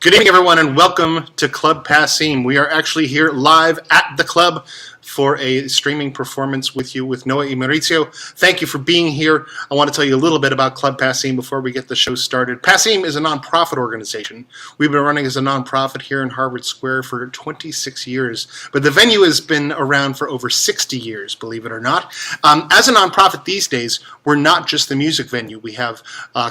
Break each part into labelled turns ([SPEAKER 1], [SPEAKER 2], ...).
[SPEAKER 1] Good evening, everyone, and welcome to Club Passim. We are actually here live at the club for a streaming performance with you with Noah and Maurizio. Thank you for being here. I want to tell you a little bit about Club Passim before we get the show started. Passim is a nonprofit organization. We've been running as a nonprofit here in Harvard Square for 26 years, but the venue has been around for over 60 years, believe it or not. As a nonprofit these days, we're not just the music venue. We have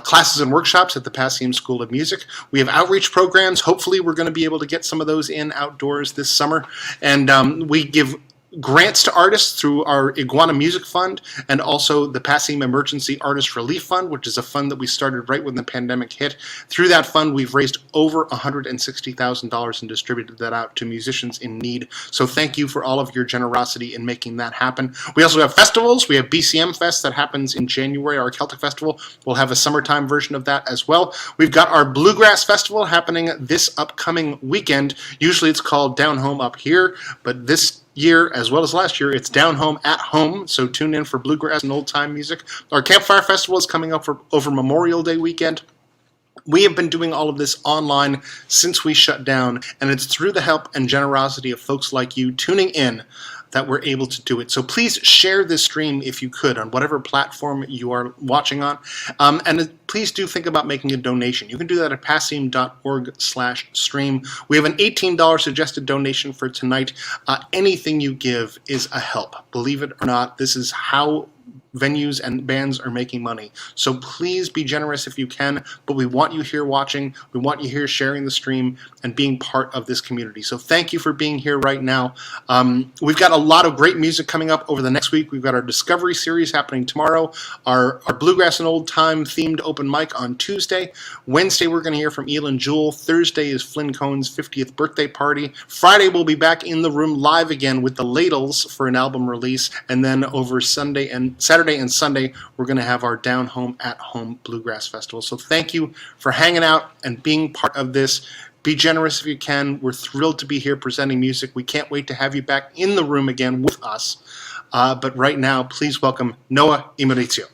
[SPEAKER 1] classes and workshops at the Passim School of Music. We have outreach programs. Hopefully, we're going to be able to get some of those in outdoors this summer. And we give grants to artists through our Iguana Music Fund and also the Passim Emergency Artist Relief Fund, which is a fund that we started right when the pandemic hit. Through that fund, we've raised over $160,000 and distributed that out to musicians in need. So thank you for all of your generosity in making that happen. We also have festivals. We have BCM Fest that happens in January, our Celtic Festival. We'll have a summertime version of that as well. We've got our Bluegrass Festival happening this upcoming weekend. Usually it's called Down Home Up Here, but this year, as well as last year, it's Down Home at Home, so tune in for bluegrass and old-time music. Our Campfire Festival is coming up over Memorial Day weekend. We have been doing all of this online since we shut down, and it's through the help and generosity of folks like you tuning in that we're able to do it. So please share this stream if you could on whatever platform you are watching on. And please do think about making a donation. You can do that at passim.org/stream. We have an $18 suggested donation for tonight. Anything you give is a help. Believe it or not, this is how venues and bands are making money. So please be generous if you can, but we want you here watching. We want you here sharing the stream and being part of this community. So thank you for being here right now. We've got a lot of great music coming up over the next week. We've got our Discovery series happening tomorrow, our Bluegrass and Old Time themed open mic on Tuesday. Wednesday, we're going to hear from Elin Jewell. Thursday is Flynn Cohen's 50th birthday party. Friday, we'll be back in the room live again with the Ladles for an album release. And then over Saturday and Sunday, we're going to have our Down Home at Home Bluegrass Festival. So thank you for hanging out and being part of this. Be generous if you can. We're thrilled to be here presenting music. We can't wait to have you back in the room again with us. But right now, please welcome Noah and Maurizio.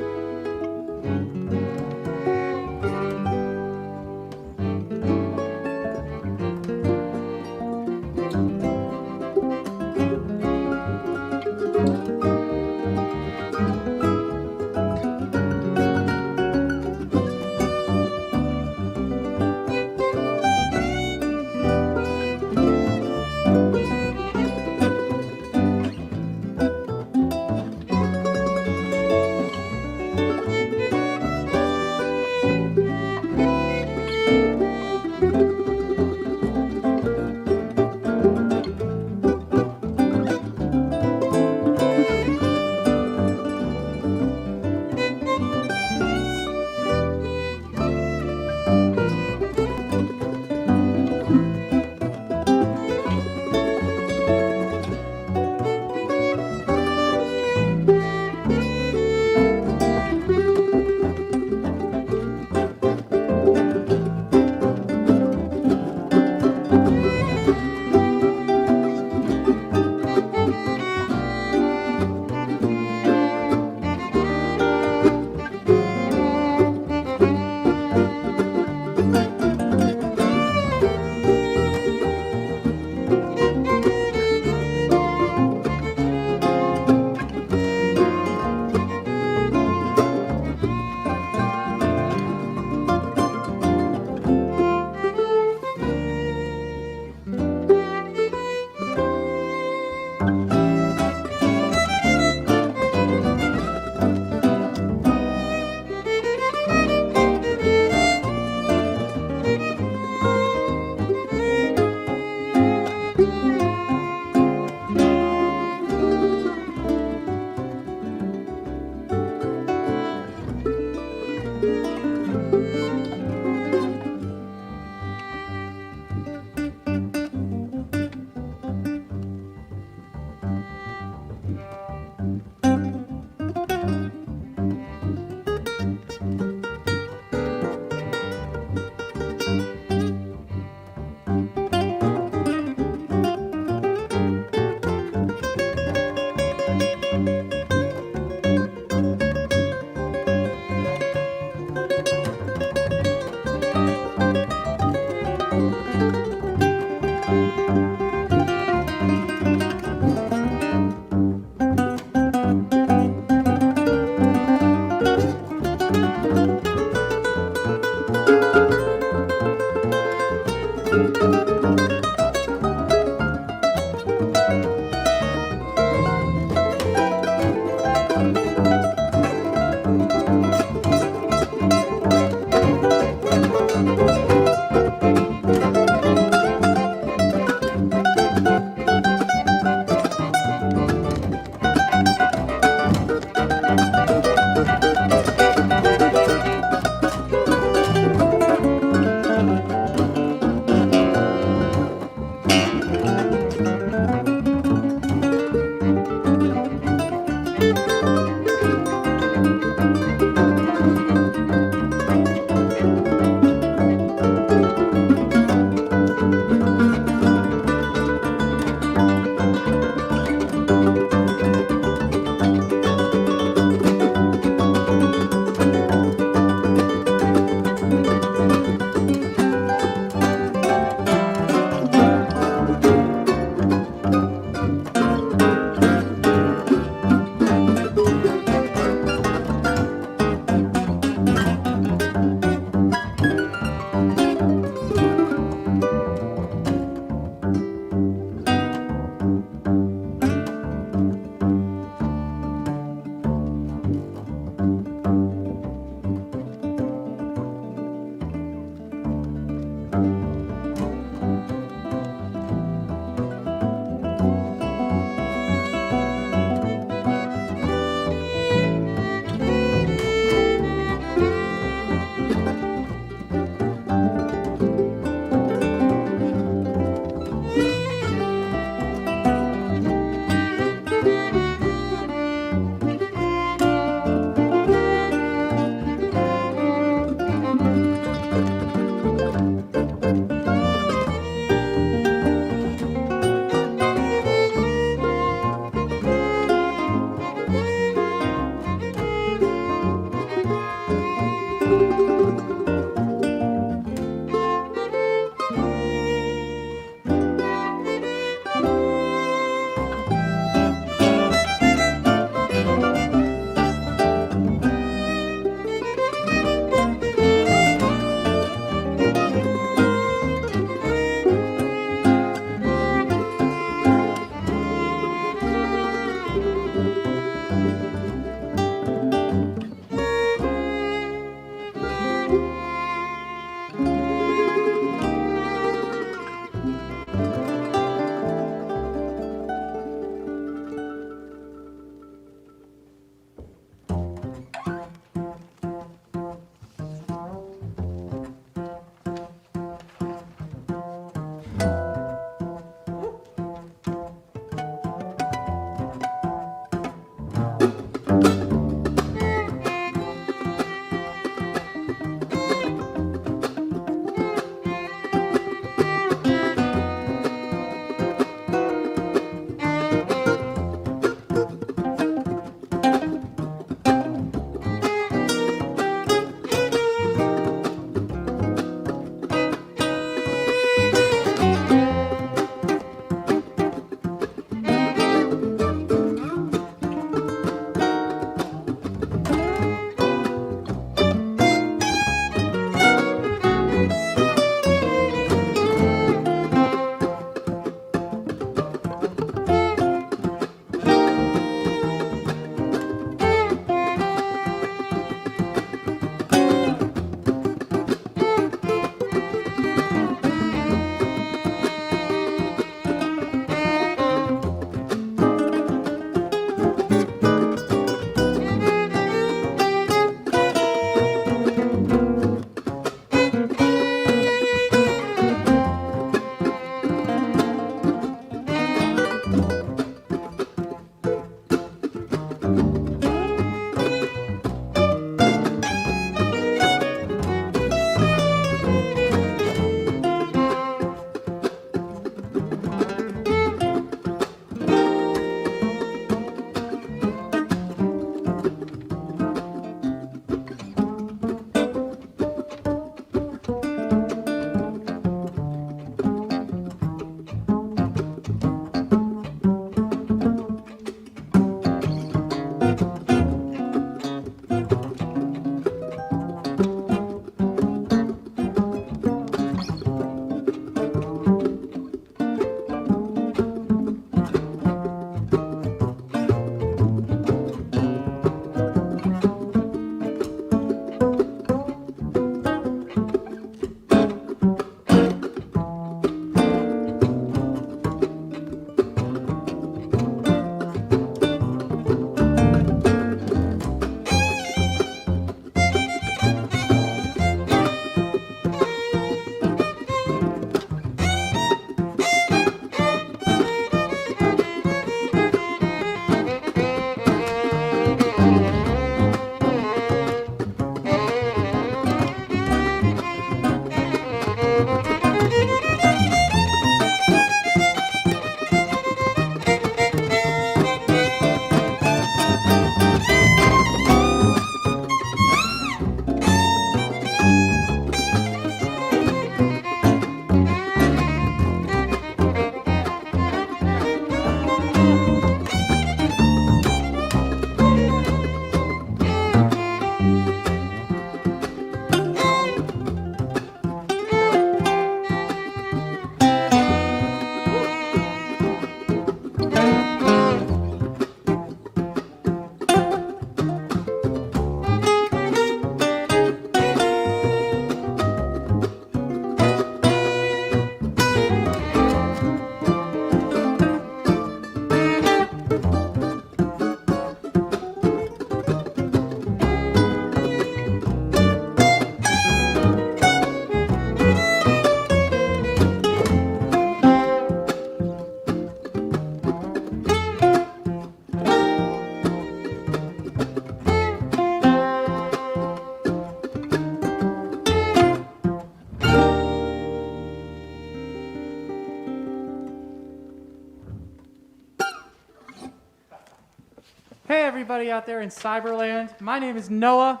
[SPEAKER 2] everybody out there in Cyberland. My name is Noah.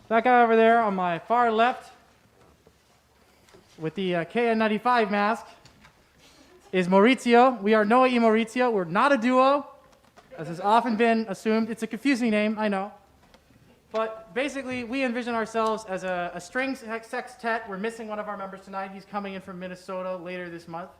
[SPEAKER 2] That guy over there on my far left with the KN95 mask is Maurizio. We are Noah y Maurizio. We're not a duo, as has often been assumed. It's a confusing name, I know. But basically, we envision ourselves as a string sextet. We're missing one of our members tonight. He's coming in from Minnesota later this month.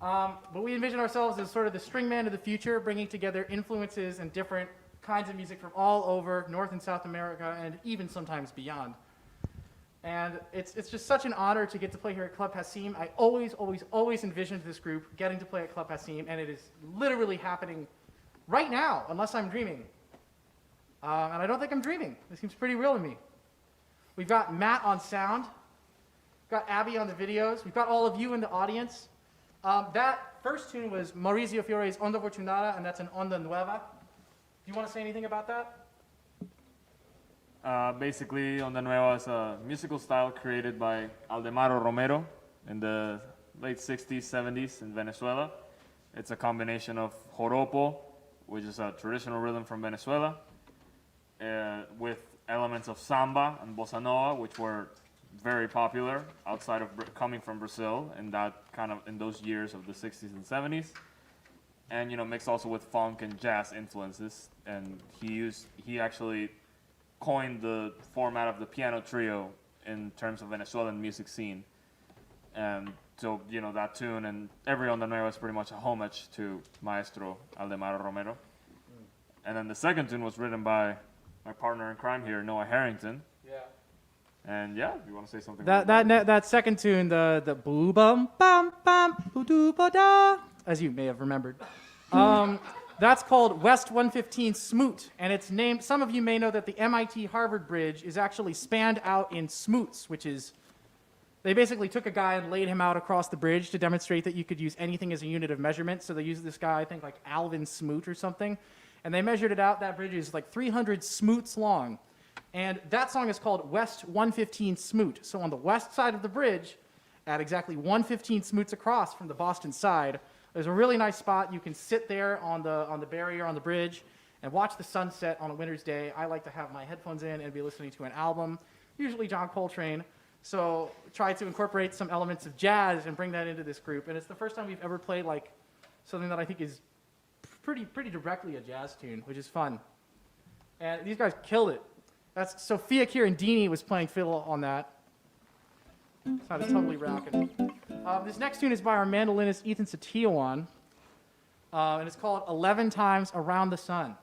[SPEAKER 2] But we envision ourselves as sort of the string man of the future, bringing together influences and different kinds of music from all over North and South America, and even sometimes beyond. And it's just such an honor to get to play here at Club Passim. I always envisioned this group getting to play at Club Passim, and it is literally happening right now, unless I'm dreaming. And I don't think I'm dreaming. This seems pretty real to me. We've got Matt on sound. We've got Abby on the videos. We've got all of you in the audience. That first tune was Maurizio Fiore's Onda Fortunata, and that's an Onda Nueva. Do you want to say anything about that?
[SPEAKER 3] Basically, Onda Nueva is a musical style created by Aldemaro Romero in the late 60s, 70s in Venezuela. It's a combination of joropo, which is a traditional rhythm from Venezuela, with elements of samba and bossa nova, which were very popular outside of coming from Brazil in those years of the 60s and 70s, and mixed also with funk and jazz influences. And he actually coined the format of the piano trio in terms of Venezuelan music scene. And so that tune and every Onda Nueva is pretty much a homage to Maestro Aldemaro Romero. And then the second tune was written by my partner in crime here, Noah Harrington. Yeah. And yeah, you want to say something?
[SPEAKER 2] That second tune, the boo bum bam bam boo doo ba da, as you may have remembered, that's called West 115 Smoot, and it's named. Some of you may know that the MIT Harvard Bridge is actually spanned out in smoots, which is they basically took a guy and laid him out across the bridge to demonstrate that you could use anything as a unit of measurement. So they used this guy, I think like Alvin Smoot or something, and they measured it out. That bridge is like 300 smoots long. And that song is called West 115 Smoot. So on the west side of the bridge, at exactly 115 smoots across from the Boston side, there's a really nice spot. You can sit there on the barrier on the bridge and watch the sunset on a winter's day. I like to have my headphones in and be listening to an album, usually John Coltrane. So try to incorporate some elements of jazz and bring that into this group. And it's the first time we've ever played like something that I think is pretty directly a jazz tune, which is fun. And these guys killed it. That's Sophia Kirandini was playing fiddle on that. Sounded totally rocking. This next tune is by our mandolinist Ethan Satillan, and it's called 11 Times Around the Sun.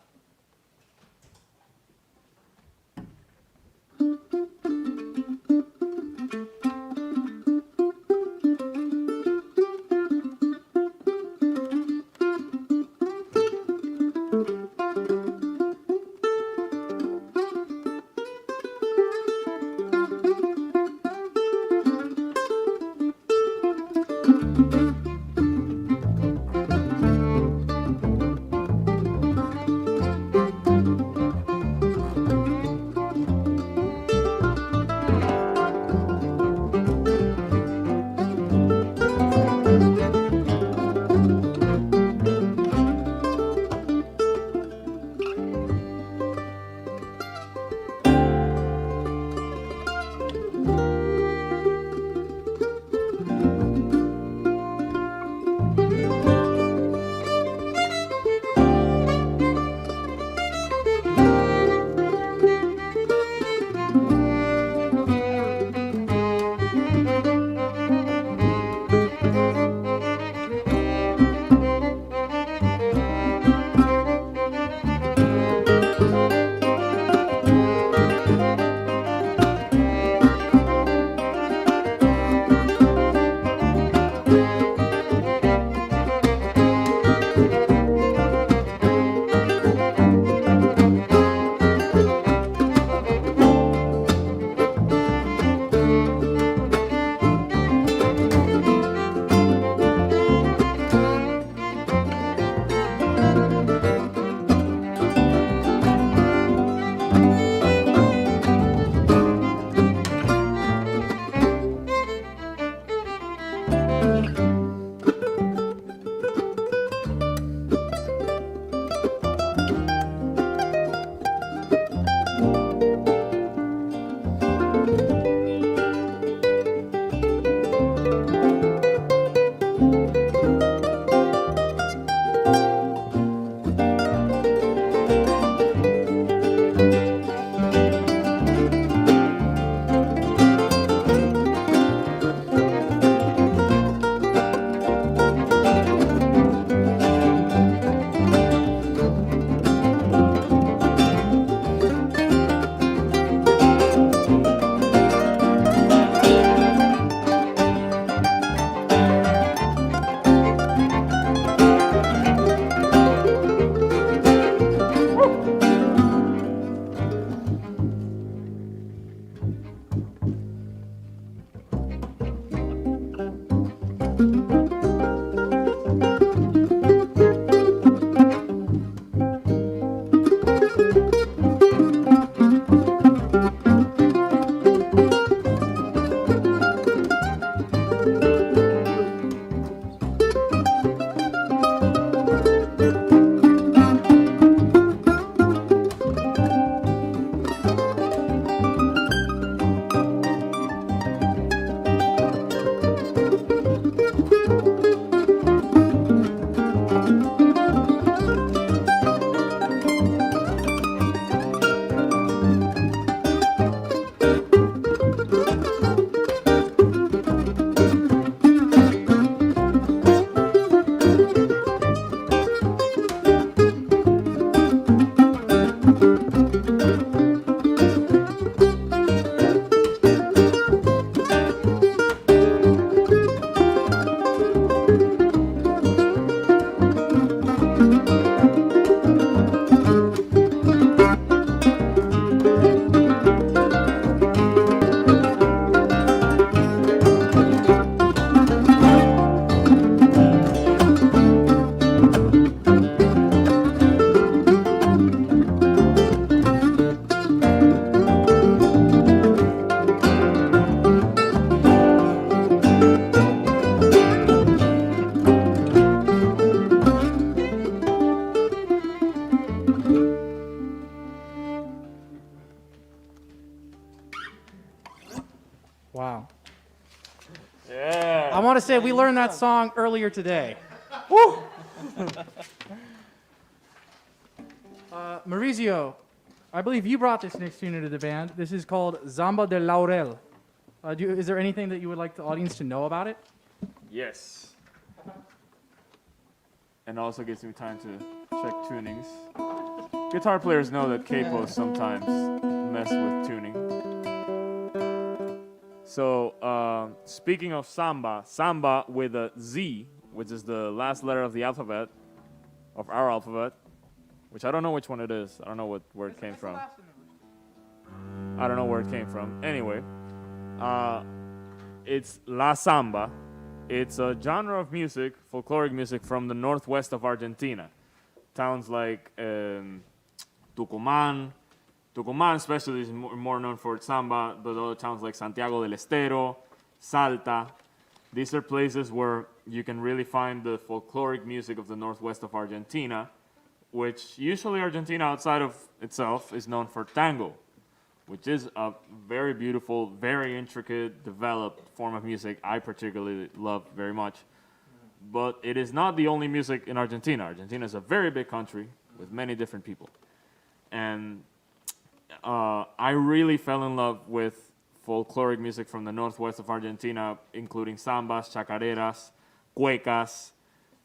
[SPEAKER 2] Wow.
[SPEAKER 3] Yeah.
[SPEAKER 2] I want to say we learned that song earlier today. Maurizio, I believe you brought this next tune into the band. This is called Zamba De Laurel. Is there anything that you would like the audience to know about it?
[SPEAKER 3] Yes. And also gives me time to check tunings. Guitar players know that capos sometimes mess with tuning. So, speaking of samba, samba with a Z, which is the last letter of the alphabet, of our alphabet, which I don't know which one it is. I don't know where it came from. I don't know where it came from. Anyway, it's La Samba. It's a genre of music, folkloric music from the northwest of Argentina. Towns like Tucumán. Tucumán especially is more known for its samba, but other towns like Santiago del Estero, Salta. These are places where you can really find the folkloric music of the northwest of Argentina, which usually Argentina outside of itself is known for tango, which is a very beautiful, very intricate, developed form of music I particularly love very much. But it is not the only music in Argentina. Argentina is a very big country with many different people. And I really fell in love with folkloric music from the northwest of Argentina, including sambas, chacareras, cuecas,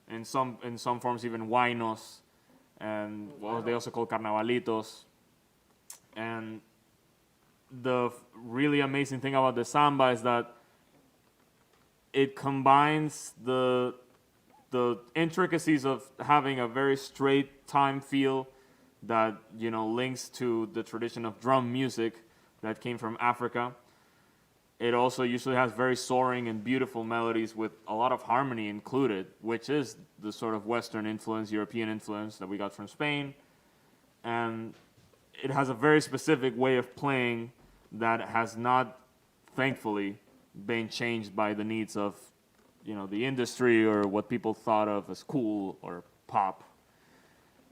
[SPEAKER 3] in some forms even huaynos, and they also call carnavalitos. And the really amazing thing about the samba is that it combines the intricacies of having a very straight time feel that links to the tradition of drum music that came from Africa. It also usually has very soaring and beautiful melodies with a lot of harmony included, which is the sort of Western influence, European influence that we got from Spain. And it has a very specific way of playing that has not, thankfully, been changed by the needs of, the industry or what people thought of as cool or pop.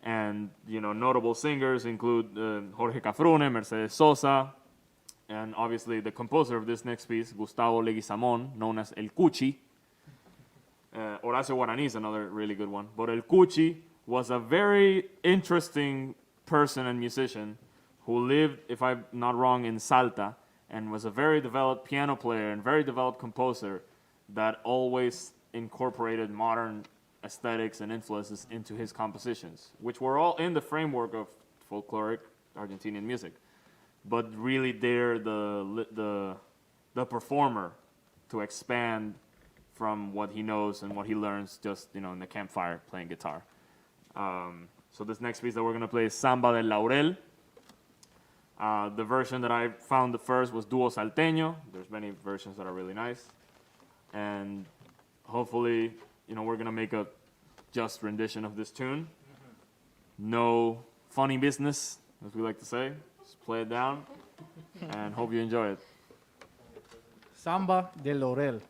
[SPEAKER 3] And, notable singers include Jorge Cafrune, Mercedes Sosa, and obviously the composer of this next piece, Gustavo Leguizamón, known as El Cuchi. Horacio Guarani is another really good one. But El Cuchi was a very interesting person and musician who lived, if I'm not wrong, in Salta, and was a very developed piano player and very developed composer that always incorporated modern aesthetics and influences into his compositions, which were all in the framework of folkloric Argentinian music. But really they're the performer to expand from what he knows and what he learns just, in the campfire playing guitar. So this next piece that we're going to play is Zamba De Laurel. The version that I found the first was Dúo Salteño. There's many versions that are really nice. And hopefully, we're going to make a just rendition of this tune. No funny business, as we like to say. Just play it down and hope you enjoy it.
[SPEAKER 2] Zamba De Laurel.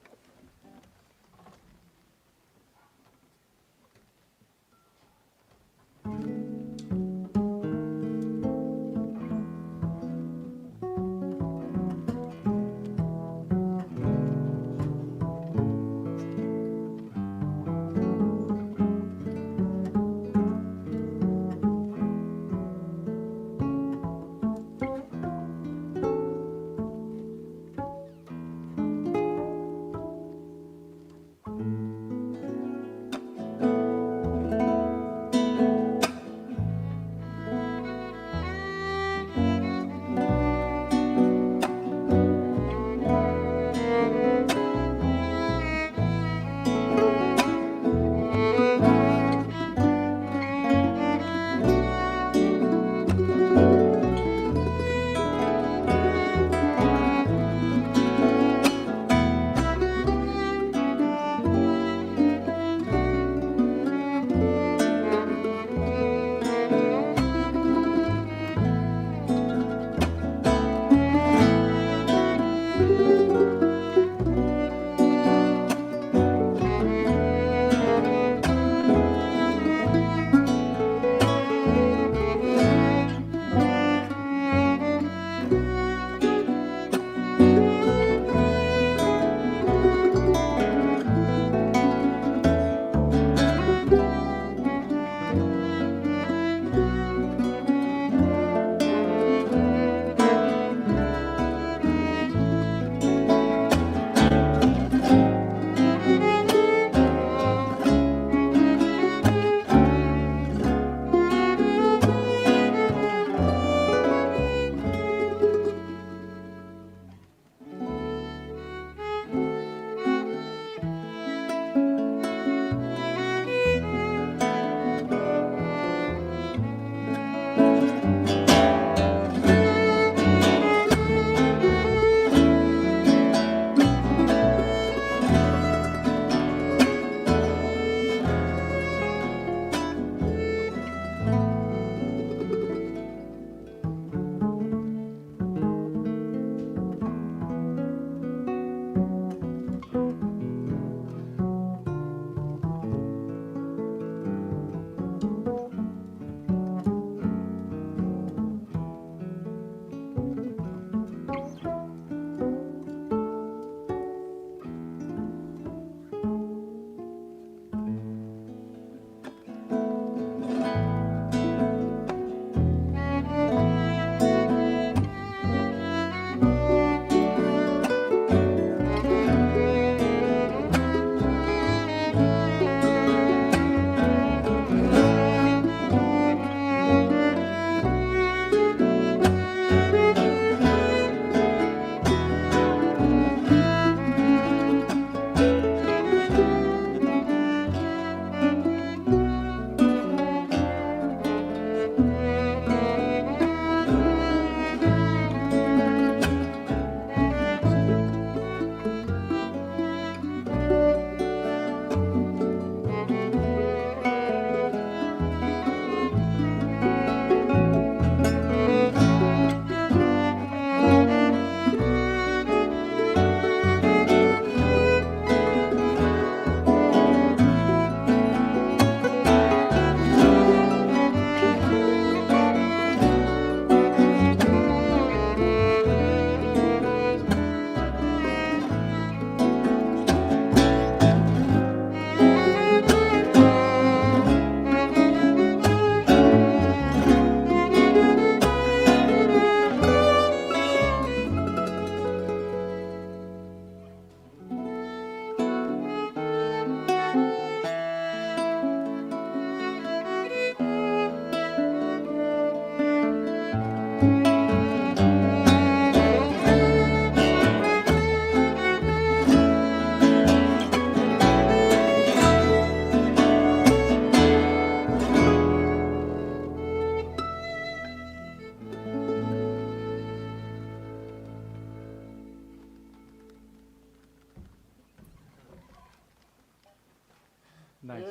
[SPEAKER 2] Nice.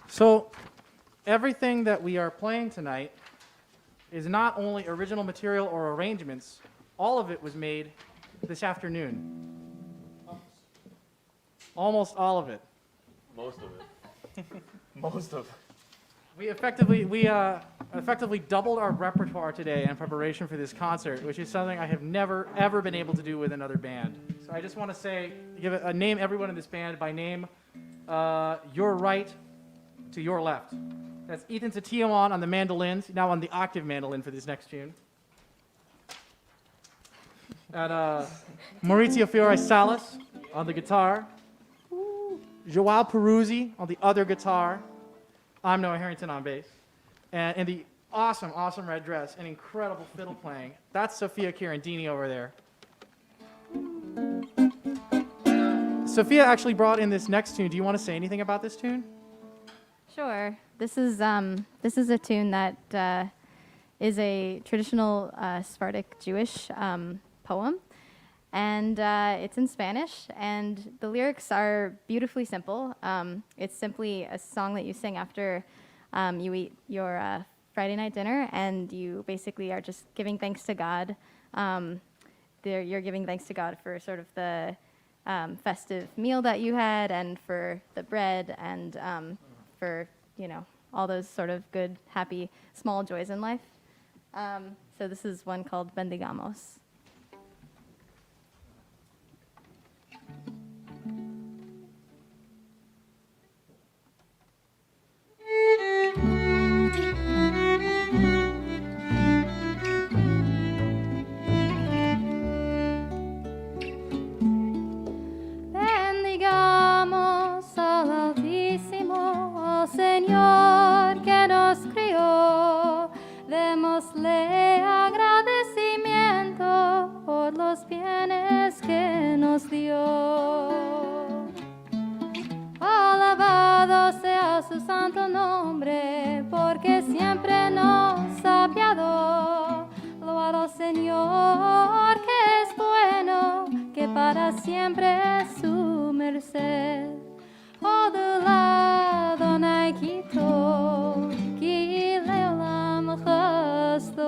[SPEAKER 2] So, everything that we are playing tonight is not only original material or arrangements, all of it was made this afternoon. Almost all of it.
[SPEAKER 3] Most of it. Most of it.
[SPEAKER 2] We effectively doubled our repertoire today in preparation for this concert, which is something I have never, ever been able to do with another band. So I just want to say, name everyone in this band by name, your right to your left. That's Ethan Satillan on the mandolins, now on the octave mandolin for this next tune. And Maurizio Fiore Salas on the guitar. Joao Peruzzi on the other guitar. I'm Noah Harrington on bass. And in the awesome, awesome red dress and incredible fiddle playing, that's Sophia Chirandini over there. Sophia actually brought in this next tune. Do you want to say anything about this tune?
[SPEAKER 4] Sure. This is a tune that is a traditional Sephardic Jewish poem, and it's in Spanish. And the lyrics are beautifully simple. It's simply a song that you sing after you eat your Friday night dinner, and you basically are just giving thanks to God. You're giving thanks to God for sort of the festive meal that you had, and for the bread, and for all those sort of good, happy, small joys in life. So this is one called Bendigamos.
[SPEAKER 5] Bendigamos al Altísimo, al Señor que nos crió. Démosle agradecimiento por los bienes que nos dio. Alabado sea su santo nombre, porque siempre nos ha apiadado. Loado al Señor que es bueno, que para siempre es su merced. Odula Adonai Kito, ki leolam chasto.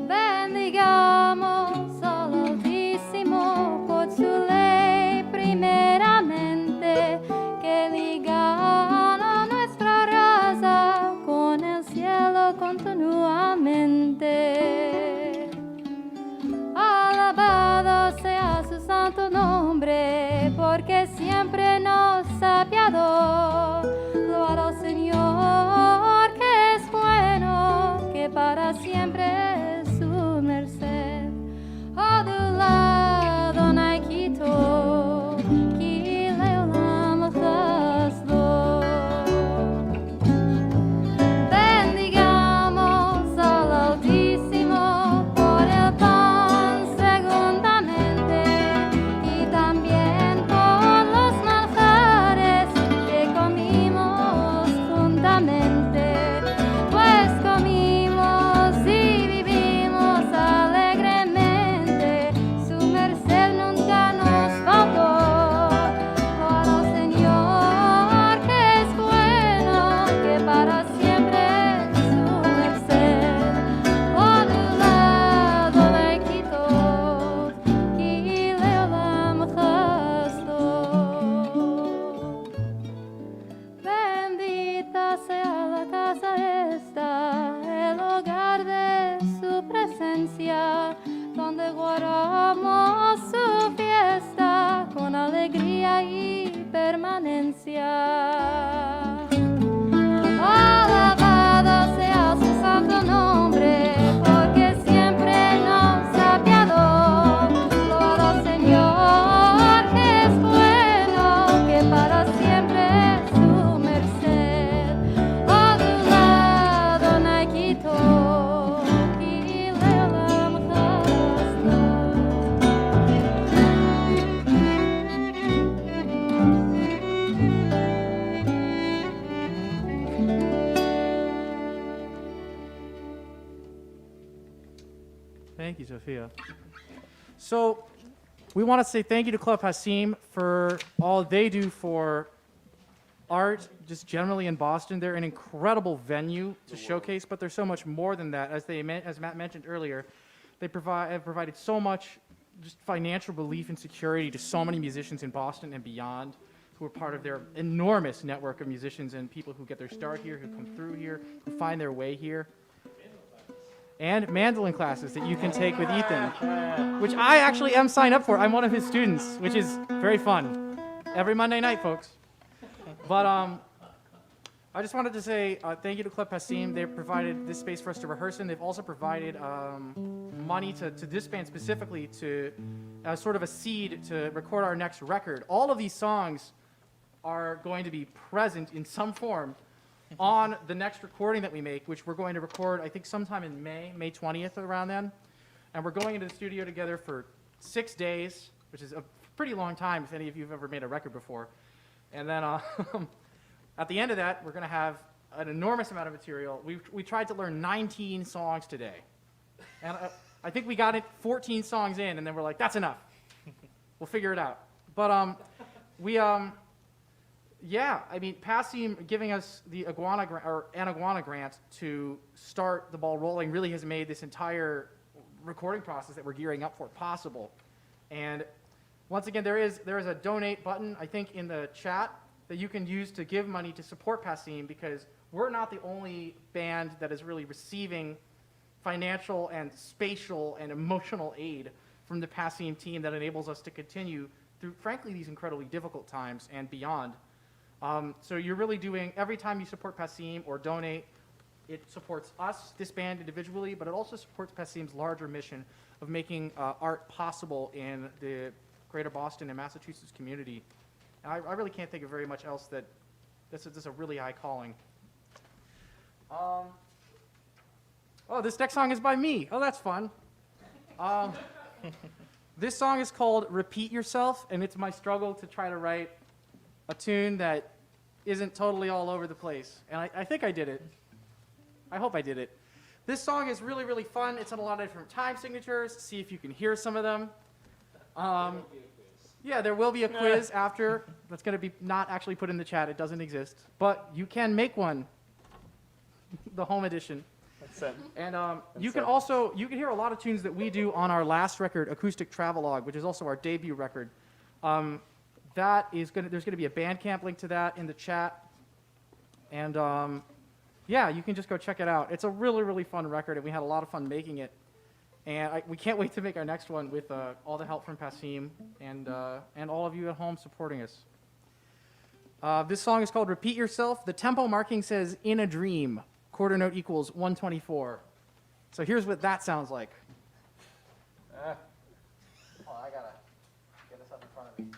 [SPEAKER 5] Bendigamos al Altísimo por su ley primeramente, que ligan a nuestra raza con el cielo continuamente. Alabado sea su santo nombre, porque siempre nos ha apiadado. Gloria al Señor que es bueno, que para siempre es su merced. Adula Adonai Kito, ki leolam chasdo. Bendigamos al Altísimo por el pan segundamente, y también por los manjares que comimos juntamente, pues comimos y vivimos alegremente, su merced nunca nos faltó. Gloria al Señor que es bueno, que para siempre es su merced. Odula Adonai Kito, ki leolam chasto. Bendita sea la casa esta, el hogar de su presencia, donde guardamos su fiesta con alegría y permanencia. Alabado sea su santo nombre, porque siempre nos ha apiadado. Gloria al Señor que es bueno, que para siempre es su merced. Odula Adonai Kito, ki leolam chasto.
[SPEAKER 2] Thank you, Sophia. So, We want to say thank you to Club Passim for all they do for art, just generally in Boston. They're an incredible venue to showcase, but there's so much more than that. As Matt mentioned earlier, they have provided so much just financial relief and security to so many musicians in Boston and beyond, who are part of their enormous network of musicians and people who get their start here, who come through here, who find their way here. And mandolin classes that you can take with Ethan, which I actually am signed up for. I'm one of his students, which is very fun. Every Monday night, folks. But I just wanted to say thank you to Club Passim. They've provided this space for us to rehearse in. They've also provided money to this band specifically to sort of a seed to record our next record. All of these songs are going to be present in some form on the next recording that we make, which we're going to record, I think, sometime in May 20th, around then. And we're going into the studio together for 6 days, which is a pretty long time if any of you have ever made a record before. And then at the end of that, we're going to have an enormous amount of material. We tried to learn 19 songs today. And I think we got it 14 songs in, and then we're like, that's enough. We'll figure it out. But yeah, I mean, Passim giving us the Iguana grant to start the ball rolling really has made this entire recording process that we're gearing up for possible. And once again, there is a donate button, I think, in the chat that you can use to give money to support Passim, because we're not the only band that is really receiving financial and spatial and emotional aid from the Passim team that enables us to continue through, frankly, these incredibly difficult times and beyond. So you're really doing, every time you support Passim or donate, it supports us, this band individually, but it also supports Passim's larger mission of making art possible in the greater Boston and Massachusetts community. And I really can't think of very much else that this is a really high calling. Oh, this next song is by me. Oh, that's fun. This song is called Repeat Yourself, and it's my struggle to try to write a tune that isn't totally all over the place. And I think I did it. I hope I did it. This song is really, really fun. It's on a lot of different time signatures. See if you can hear some of them. Yeah, there will be a quiz after. That's going to be not actually put in the chat. It doesn't exist. But you can make one. The home edition. And you can hear a lot of tunes that we do on our last record, Acoustic Travelogue, which is also our debut record. There's going to be a Bandcamp link to that in the chat. And yeah, you can just go check it out. It's a really, really fun record, and we had a lot of fun making it. And we can't wait to make our next one with all the help from Passim and all of you at home supporting us. This song is called Repeat Yourself. The tempo marking says In a Dream. Quarter note equals 124. So here's what that sounds like. Oh, I gotta get this up in front of me.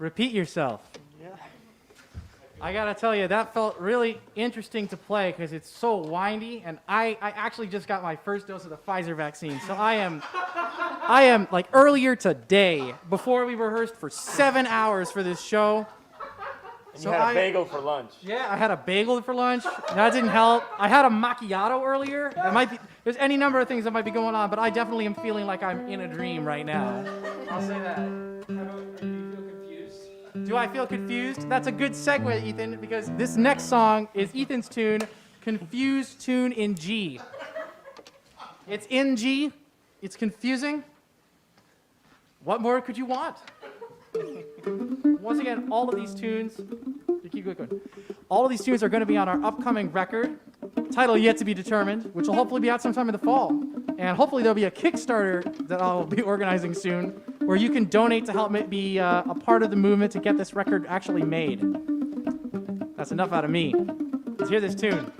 [SPEAKER 2] Repeat yourself. I gotta tell you, that felt really interesting to play because it's so windy, and I actually just got my first dose of the Pfizer vaccine, so I am like earlier today, before we rehearsed for 7 hours for this show.
[SPEAKER 3] And you had a bagel for lunch.
[SPEAKER 2] Yeah, I had a bagel for lunch. That didn't help. I had a macchiato earlier. There's any number of things that might be going on, but I definitely am feeling like I'm in a dream right now. I'll say that. Do I feel confused? That's a good segue, Ethan, because this next song is Ethan's tune, Confused Tune in G. It's in G. It's confusing. What more could you want? Once again, all of these tunes, all of these tunes are going to be on our upcoming record, title yet to be determined, which will hopefully be out sometime in the fall. And hopefully there'll be a Kickstarter that I'll be organizing soon, where you can donate to help be a part of the movement to get this record actually made. That's enough out of me. Let's hear this tune.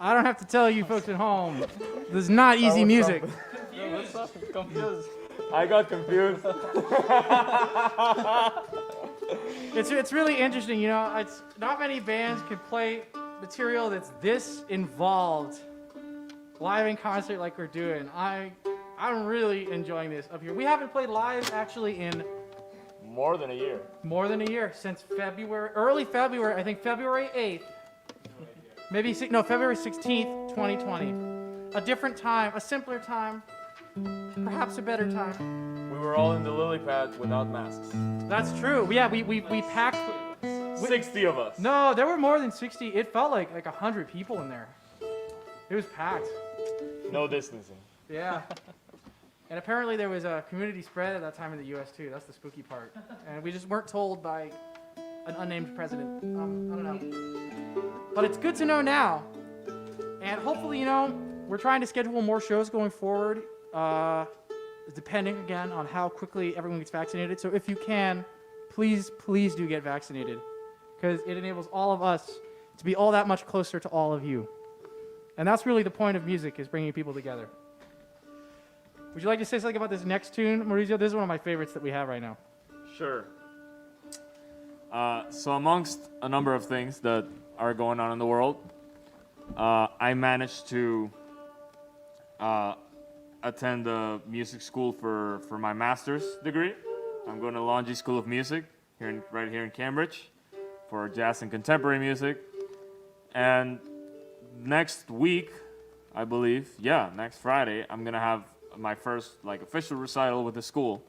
[SPEAKER 2] I don't have to tell you folks at home, this is not easy music.
[SPEAKER 3] Confused. I got confused.
[SPEAKER 2] It's really interesting, you know. It's not many bands can play material that's this involved live in concert like we're doing. I'm really enjoying this up here. We haven't played live actually in
[SPEAKER 3] More than a year.
[SPEAKER 2] more than a year, since February, early February, I think February 8th. Maybe, no, February 16th, 2020. A different time, a simpler time, perhaps a better time.
[SPEAKER 3] We were all in the lily pad without masks.
[SPEAKER 2] That's true. Yeah, we packed.
[SPEAKER 3] 60 of us.
[SPEAKER 2] No, there were more than 60. It felt like 100 people in there. It was packed.
[SPEAKER 3] No distancing.
[SPEAKER 2] Yeah. And apparently there was a community spread at that time in the U.S. too. That's the spooky part. And we just weren't told by an unnamed president. I don't know. But it's good to know now. And hopefully, you know, we're trying to schedule more shows going forward, depending, again, on how quickly everyone gets vaccinated. So if you can, please do get vaccinated, because it enables all of us to be all that much closer to all of you. And that's really the point of music, is bringing people together. Would you like to say something about this next tune, Maurizio? This is one of my favorites that we have right now.
[SPEAKER 3] Sure. So amongst a number of things that are going on in the world, I managed to attend a music school for my master's degree. I'm going to Longy School of Music right here in Cambridge for jazz and contemporary music. And next week, I believe, next Friday, I'm going to have my first official recital with the school.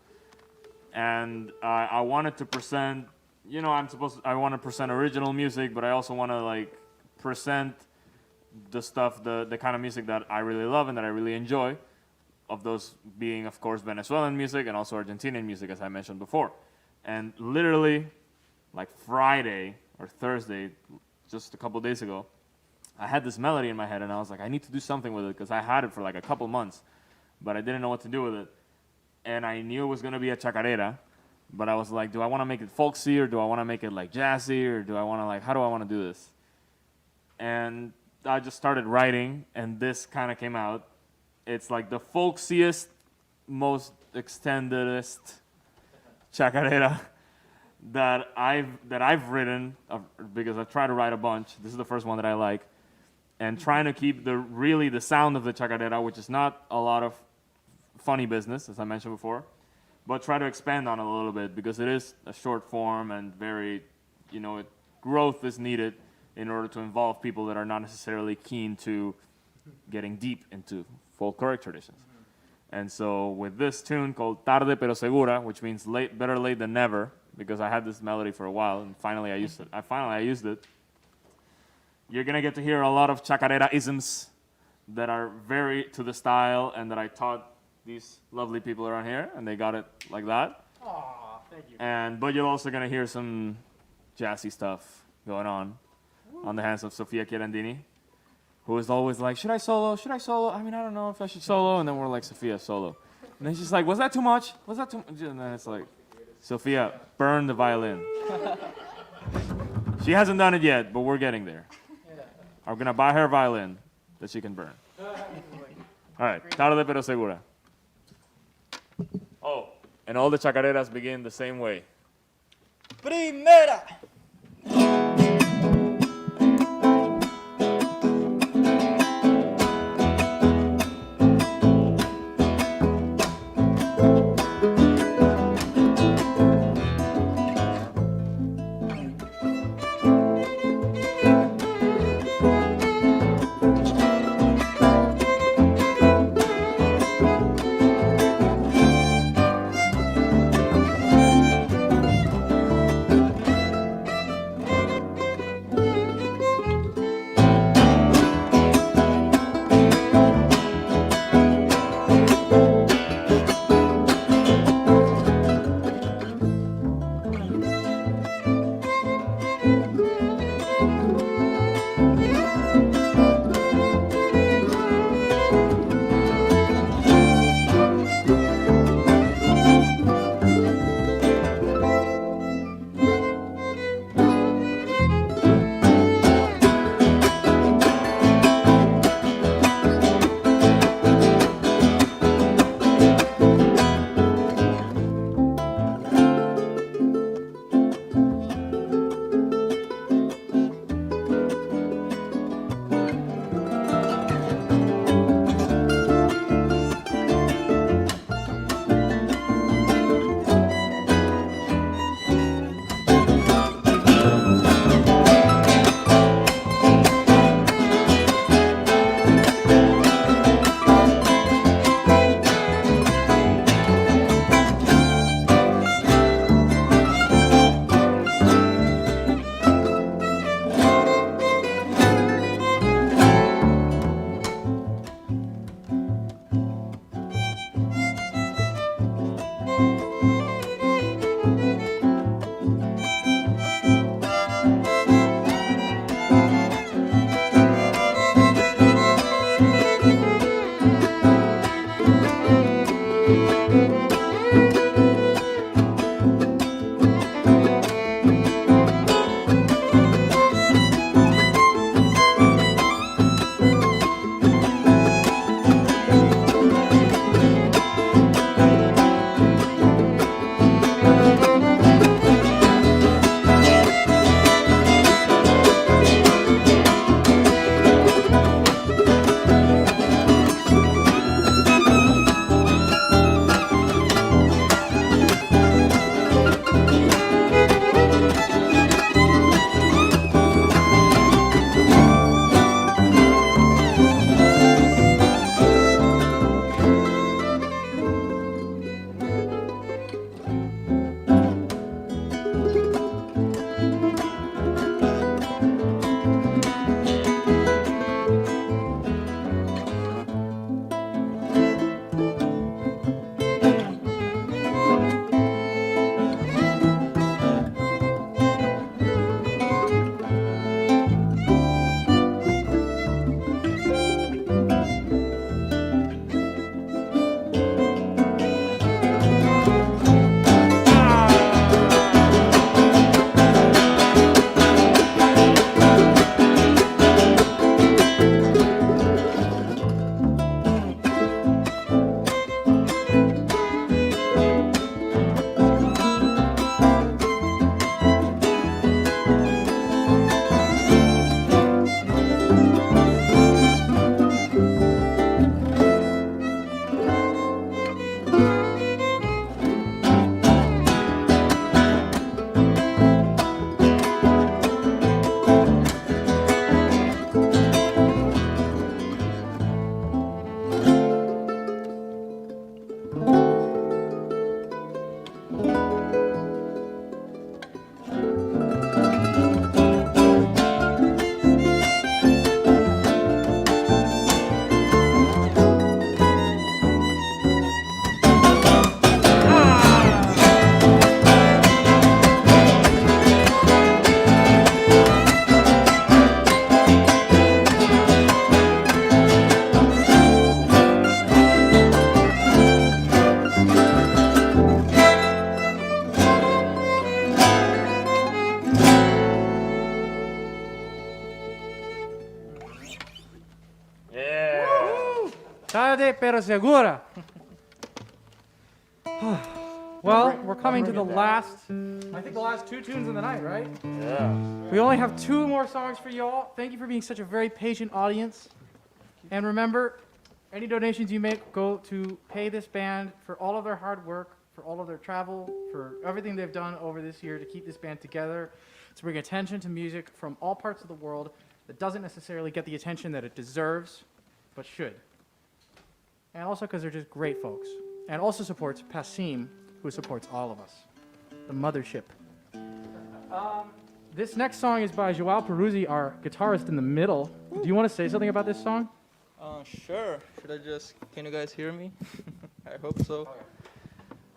[SPEAKER 3] And I wanted to present, you know, I want to present original music, but I also want to present the stuff, the kind of music that I really love and that I really enjoy, of those being, of course, Venezuelan music and also Argentinian music, as I mentioned before. And literally, Friday or Thursday, just a couple days ago, I had this melody in my head, and I was like, I need to do something with it, because I had it for a couple months, but I didn't know what to do with it. And I knew it was going to be a chacarera, but I was like, do I want to make it folksy, or do I want to make it jazzy, or do I want to how do I want to do this? And I just started writing, and this kind of came out. It's the folksiest, most extendedest chacarera that I've written, because I've tried to write a bunch. This is the first one that I like, and trying to keep the sound of the chacarera, which is not a lot of funny business, as I mentioned before, but try to expand on it a little bit, because it is a short form and very, growth is needed in order to involve people that are not necessarily keen to getting deep into folkloric traditions. And so with this tune called Tarde Pero Segura, which means better late than never, because I had this melody for a while and finally I used it. You're going to get to hear a lot of chacarera-isms that are very to the style and that I taught these lovely people around here, and they got it like that.
[SPEAKER 2] Aw, thank you.
[SPEAKER 3] But you're also going to hear some jazzy stuff going on the hands of Sofia Chierandini, who is always like, should I solo? Should I solo? I mean, I don't know if I should solo. And then we're like, Sofia, solo. And then she's like, was that too much? Was that too much? And then it's like, Sofia, burn the violin. She hasn't done it yet, but we're getting there. I'm going to buy her a violin that she can burn. All right, tarde pero segura. Oh, and all the chacareras begin the same way.
[SPEAKER 6] Primera.
[SPEAKER 2] Tarde pero segura. Well, we're coming to the last, I think the last two tunes of the night, right?
[SPEAKER 3] Yeah.
[SPEAKER 2] We only have two more songs for y'all. Thank you for being such a very patient audience. And remember, any donations you make go to pay this band for all of their hard work, for all of their travel, for everything they've done over this year to keep this band together, to bring attention to music from all parts of the world that doesn't necessarily get the attention that it deserves, but should. And also because they're just great folks. And also supports Passim, who supports all of us. The mothership. This next song is by Joao Peruzzi, our guitarist in the middle. Do you want to say something about this song?
[SPEAKER 6] Sure. Can you guys hear me? I hope so.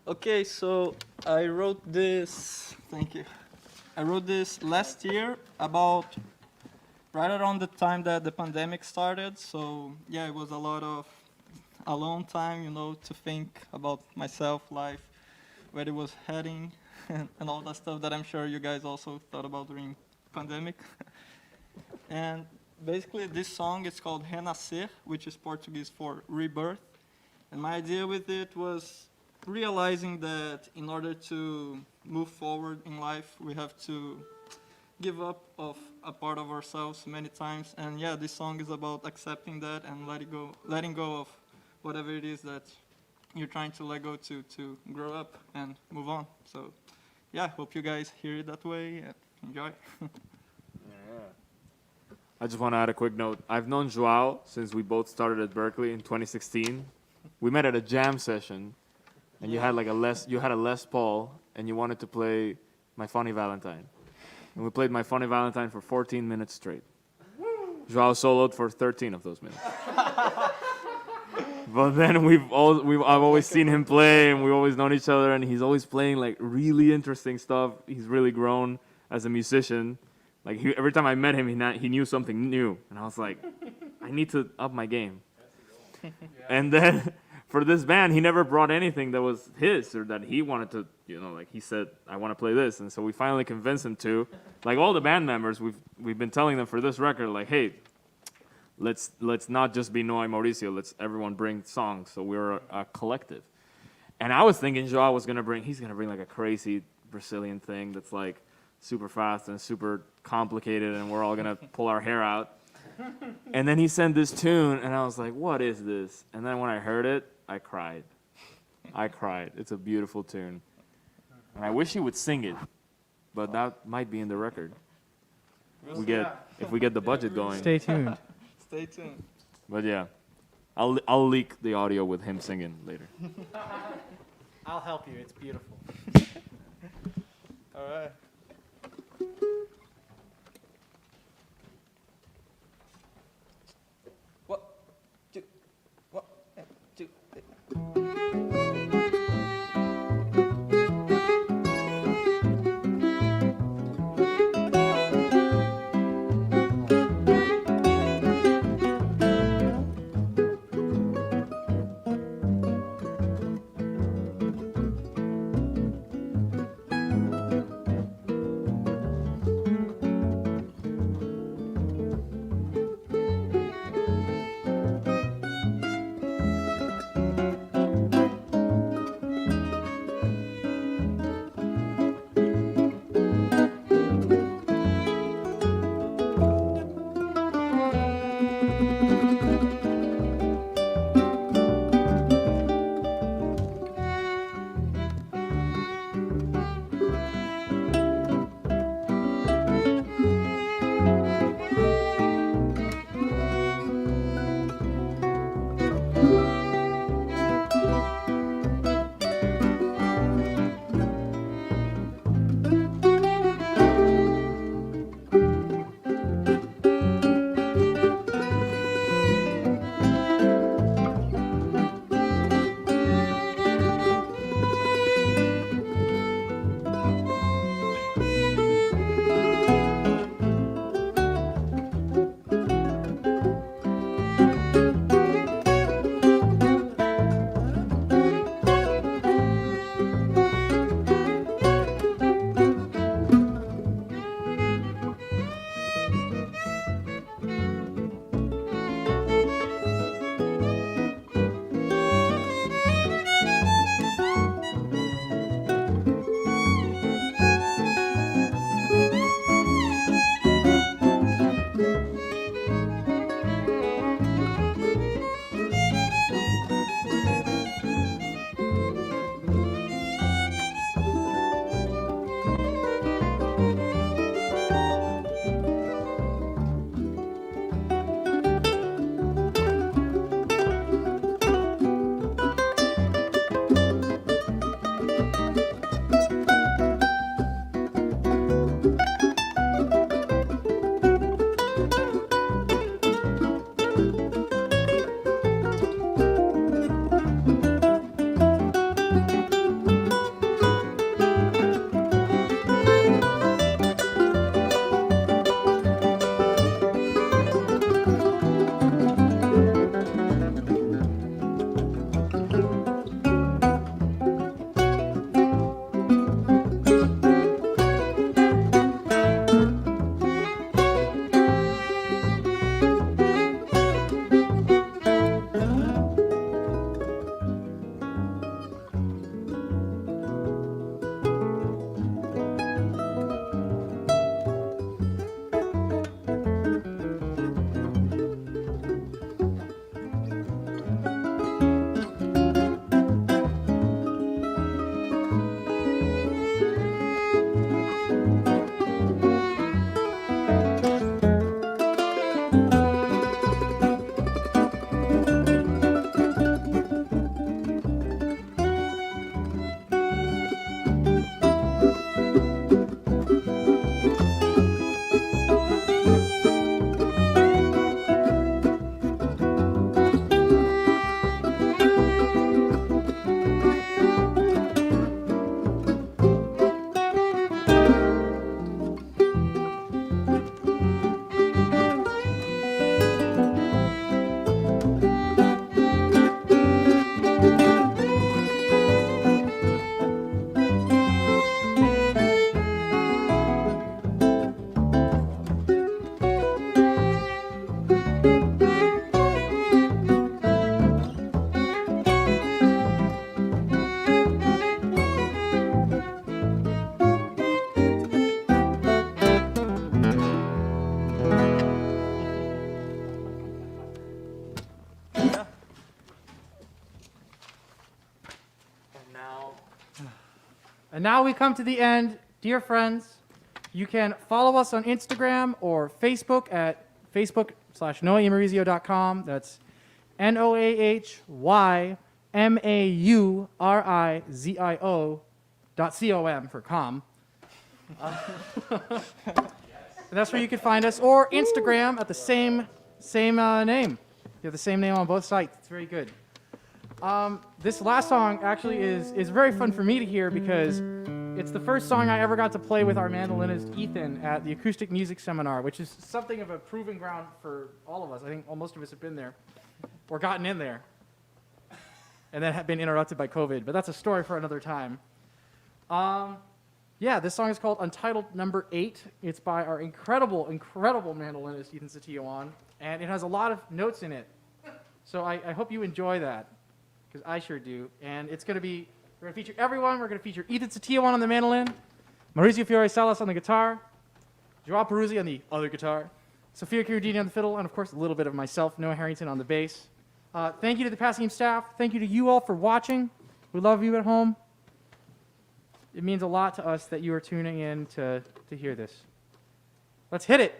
[SPEAKER 6] Okay, so I wrote this, thank you. I wrote this last year about right around the time that the pandemic started. So yeah, it was a lot of alone time, to think about myself, life, where it was heading, and all that stuff that I'm sure you guys also thought about during pandemic. And basically this song is called Renascer, which is Portuguese for rebirth. And my idea with it was realizing that in order to move forward in life, we have to give up of a part of ourselves many times. And yeah, this song is about accepting that and letting go of whatever it is that you're trying to let go to grow up and move on. So yeah, hope you guys hear it that way and enjoy.
[SPEAKER 3] I just want to add a quick note. I've known Joao since we both started at Berkeley in 2016. We met at a jam session, and you had a Les Paul, and you wanted to play My Funny Valentine. And we played My Funny Valentine for 14 minutes straight. Joao soloed for 13 of those minutes. But then I've always seen him play, and we've always known each other, and he's always playing like really interesting stuff. He's really grown as a musician. Like every time I met him, he knew something new, and I was like, I need to up my game. And then for this band, he never brought anything that was his or that he wanted to, like he said, I want to play this, and so we finally convinced him to. Like all the band members, we've been telling them for this record, like, hey, let's not just be Noah and Maurizio. Let's everyone bring songs, so we're a collective. And I was thinking Joao was gonna bring like a crazy Brazilian thing that's like super fast and super complicated, and we're all gonna pull our hair out. And then he sent this tune, and I was like, what is this? And then when I heard it, I cried. It's a beautiful tune. And I wish he would sing it, but that might be in the record. If we get the budget going.
[SPEAKER 2] Stay tuned.
[SPEAKER 6] Stay tuned.
[SPEAKER 3] But yeah, I'll leak the audio with him singing later.
[SPEAKER 2] I'll help you. It's beautiful.
[SPEAKER 6] All right.
[SPEAKER 2] And now we come to the end. Dear friends, you can follow us on Instagram or Facebook at facebook.com/noahymaurizio.com. That's NOAHYMAURIZIO.com for com. And that's where you can find us, or Instagram at the same name. You have the same name on both sites. It's very good. This last song actually is very fun for me to hear because it's the first song I ever got to play with our mandolinist Ethan at the acoustic music seminar, which is something of a proving ground for all of us. I think most of us have been there or gotten in there and then have been interrupted by COVID, but that's a story for another time. Yeah, this song is called Untitled Number 8. It's by our incredible mandolinist, Ethan Satillan, and it has a lot of notes in it. So I hope you enjoy that, because I sure do. And it's going to be, we're going to feature everyone. We're going to feature Ethan Satillan on the mandolin, Maurizio Fiore Salas on the guitar, Joao Peruzzi on the other guitar, Sophia Chirodini on the fiddle, and of course a little bit of myself, Noah Harrington, on the bass. Thank you to the Passim staff. Thank you to you all for watching. We love you at home. It means a lot to us that you are tuning in to hear this. Let's hit it.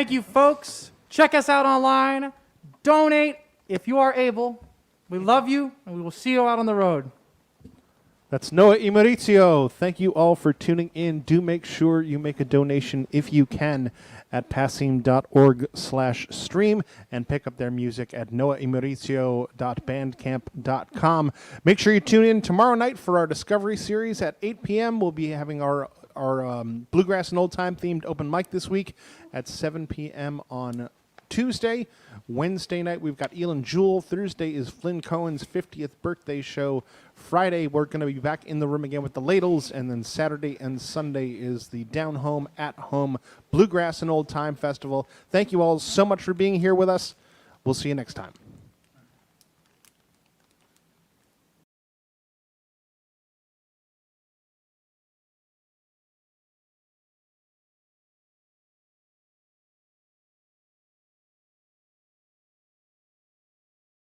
[SPEAKER 2] Thank you, folks. Check us out online. Donate if you are able. We love you, and we will see you out on the road.
[SPEAKER 7] That's Noah y Maurizio. Thank you all for tuning in. Do make sure you make a donation if you can at passim.org/stream and pick up their music at noahymaurizio.bandcamp.com. Make sure you tune in tomorrow night for our Discovery series at 8 p.m. We'll be having our Bluegrass and Old Time themed open mic this week at 7 p.m. on Tuesday. Wednesday night, we've got Elon Jewell. Thursday is Flynn Cohen's 50th birthday show. Friday, we're going to be back in the room again with the Ladles. And then Saturday and Sunday is the Down Home, At Home Bluegrass and Old Time Festival. Thank you all so much for being here with us. We'll see you next time.